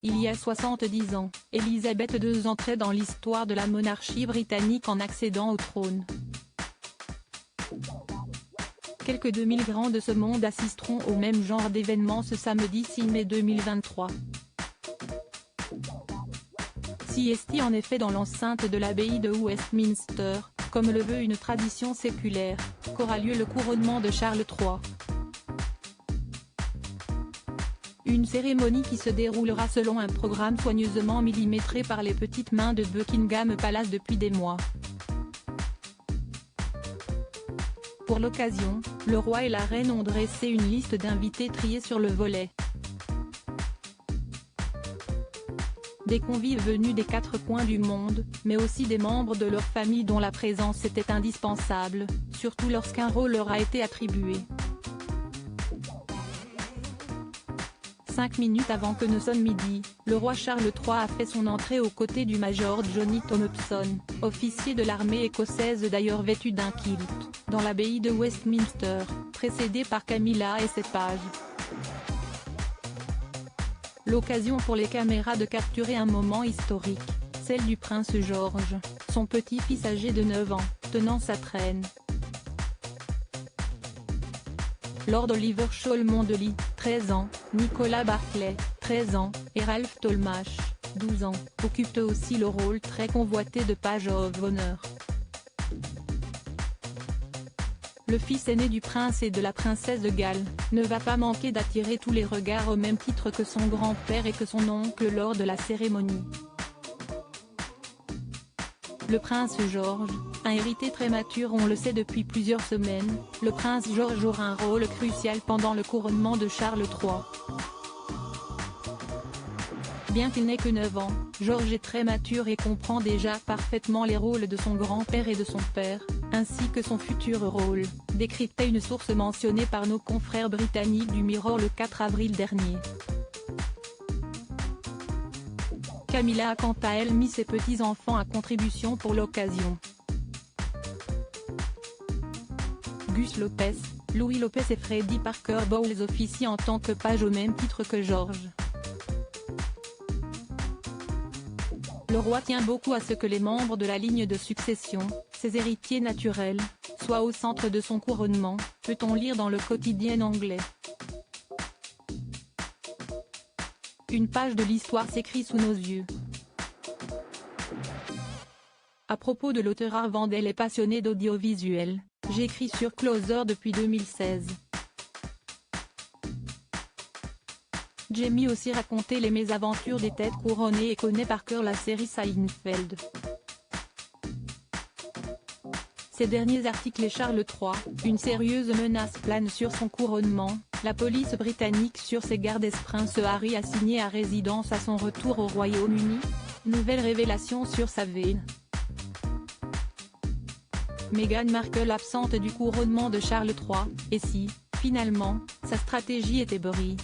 Il y a 70 ans, Élisabeth II entrait dans l'histoire de la monarchie britannique en accédant au trône. Quelques 2000 grands de ce monde assisteront au même genre d'événement ce samedi 6 mai 2023. Siesti en effet dans l'enceinte de l'abbaye de Westminster, comme le veut une tradition séculaire, qu'aura lieu le couronnement de Charles III. Une cérémonie qui se déroulera selon un programme soigneusement millimétré par les petites mains de Buckingham Palace depuis des mois. Pour l'occasion, le roi et la reine ont dressé une liste d'invités triés sur le volet. Des convives venus des 4 coins du monde, mais aussi des membres de leur famille dont la présence était indispensable, surtout lorsqu'un rôle leur a été attribué. 5 minutes avant que ne sonne midi, le roi Charles III a fait son entrée aux côtés du major Johnny Thompson, officier de l'armée écossaise d'ailleurs vêtu d'un kilt, dans l'abbaye de Westminster, précédé par Camilla et ses pages. L'occasion pour les caméras de capturer un moment historique, celle du prince George, son petit-fils âgé de 9 ans, tenant sa traîne. Lord Oliver Cholmondeley, 13 ans, Nicolas Barclay, 13 ans, et Ralph Tolmach, 12 ans, occupent eux aussi le rôle très convoité de page of honor. Le fils aîné du prince et de la princesse de Galles, ne va pas manquer d'attirer tous les regards au même titre que son grand-père et que son oncle lors de la cérémonie. Le prince George, un héritier très mature on le sait depuis plusieurs semaines, le prince George aura un rôle crucial pendant le couronnement de Charles III. Bien qu'il n'ait que 9 ans, George est très mature et comprend déjà parfaitement les rôles de son grand-père et de son père, ainsi que son futur rôle, décryptait une source mentionnée par nos confrères britanniques du Mirror le 4 avril dernier. Camilla a quant à elle mis ses petits-enfants à contribution pour l'occasion. Gus Lopez, Louis Lopez et Freddie Parker Bowles officient en tant que pages au même titre que George. Le roi tient beaucoup à ce que les membres de la ligne de succession, ses héritiers naturels, soient au centre de son couronnement, peut-on lire dans le quotidien anglais. Une page de l'histoire s'écrit sous nos yeux. À propos de l'auteur Arvandel et passionné d'audiovisuel, j'écris sur Closer depuis 2016. Jamie aussi raconté les mésaventures des têtes couronnées et connaît par cœur la série Seinfeld. Ces derniers articles et Charles III, une sérieuse menace plane sur son couronnement, la police britannique sur ses gardes Prince Harry assigné à résidence à son retour au Royaume-Uni, nouvelle révélation sur sa veine. Meghan Markle absente du couronnement de Charles III, et si, finalement, sa stratégie était brie.